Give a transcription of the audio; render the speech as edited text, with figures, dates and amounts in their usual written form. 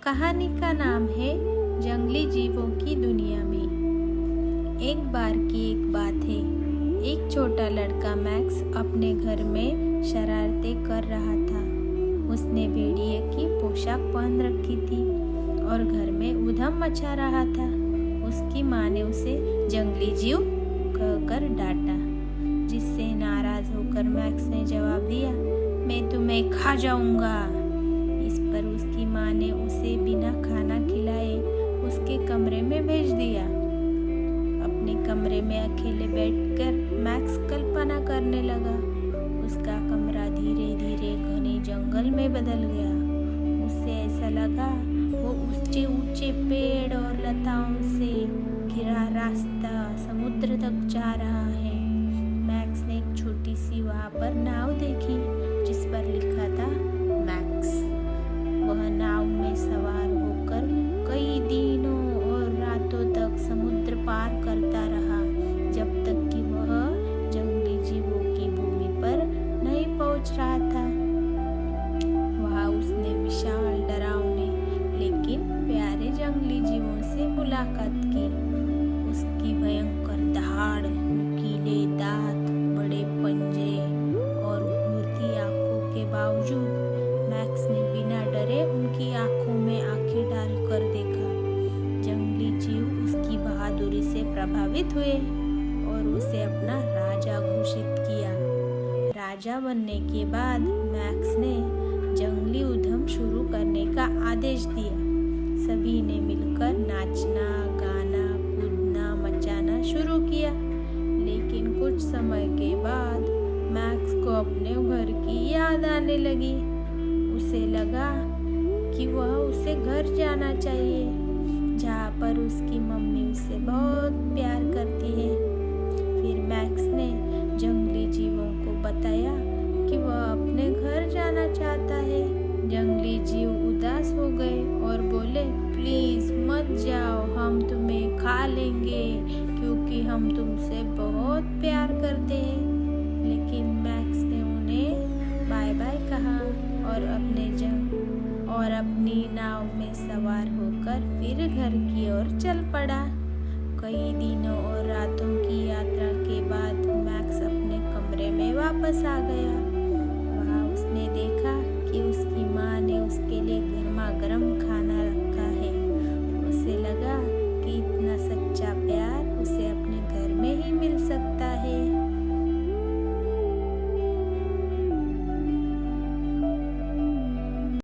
कहानी का नाम है जंगली जीवों की दुनिया में। एक बार की एक बात है। एक छोटा लड़का मैक्स अपने घर में शरारतें कर रहा था। उसने भेड़िए की पोशाक पहन रखी थी और घर में उधम मचा रहा था। उसकी माँ ने उसे जंगली जीव कहकर डांटा, जिससे नाराज होकर मैक्स ने जवाब दिया, मैं तुम्हें खा जाऊंगा। इस पर उसकी माँ ने उसे बिना खाना खिलाए उसके कमरे में भेज दिया। अपने कमरे में अकेले बैठकर मैक्स कल्पना करने लगा। उसका कमरा धीरे धीरे घने जंगल में बदल गया। उसे ऐसा लगा वो ऊंचे ऊंचे पेड़ और लताओं से घिरा रास्ता समुद्र तक जा रहा है। मैक्स ने एक छोटी सी वहाँ पर नाव देखी जिस पर लिखा था मैक्स। वह नाव में सवार होकर कई दिनों और रातों तक समुद्र पार करता रहा, जब तक कि वह जंगली जीवों की भूमि पर नहीं पहुंच रहा था। वहाँ उसने विशाल डरावने लेकिन प्यारे जंगली जीवों से मुलाकात की। उसकी भयंकर दहाड़, नुकीले दांत, बड़े पंजे और घूरती आंखों के बावजूद मैक्स ने बिना डरे उनकी आंखों में आंखें डालकर देखा। जंगली जीव उसकी बहादुरी से प्रभावित हुए और उसे अपना राजा घोषित किया। राजा बनने के बाद मैक्स ने जंगली उद्यम शुरू करने का आदेश दिया। सभी ने मिलकर नाचना, गाना, कूदना, मचाना शुरू किया। लेकिन कुछ समय के बाद मैक्स को अपने घर की याद आने लगी। उसे लगा कि वह उसे घर जाना चाहिए, जहाँ पर उसकी मम्मी उसे बहुत प्यार करती है। फिर मैक्स ने जंगली जीवों को बताया कि वह अपने घर जाना चाहता है। जंगली जीव उदास हो गए और बोले, प्लीज मत जाओ, हम तुम्हें खा लेंगे क्योंकि हम तुमसे बहुत प्यार करते हैं। लेकिन मैक्स ने उन्हें बाय बाय कहा और अपनी नाव में सवार होकर फिर घर की ओर चल पड़ा। कई दिनों और रातों की यात्रा के बाद मैक्स अपने कमरे में वापस आ गया।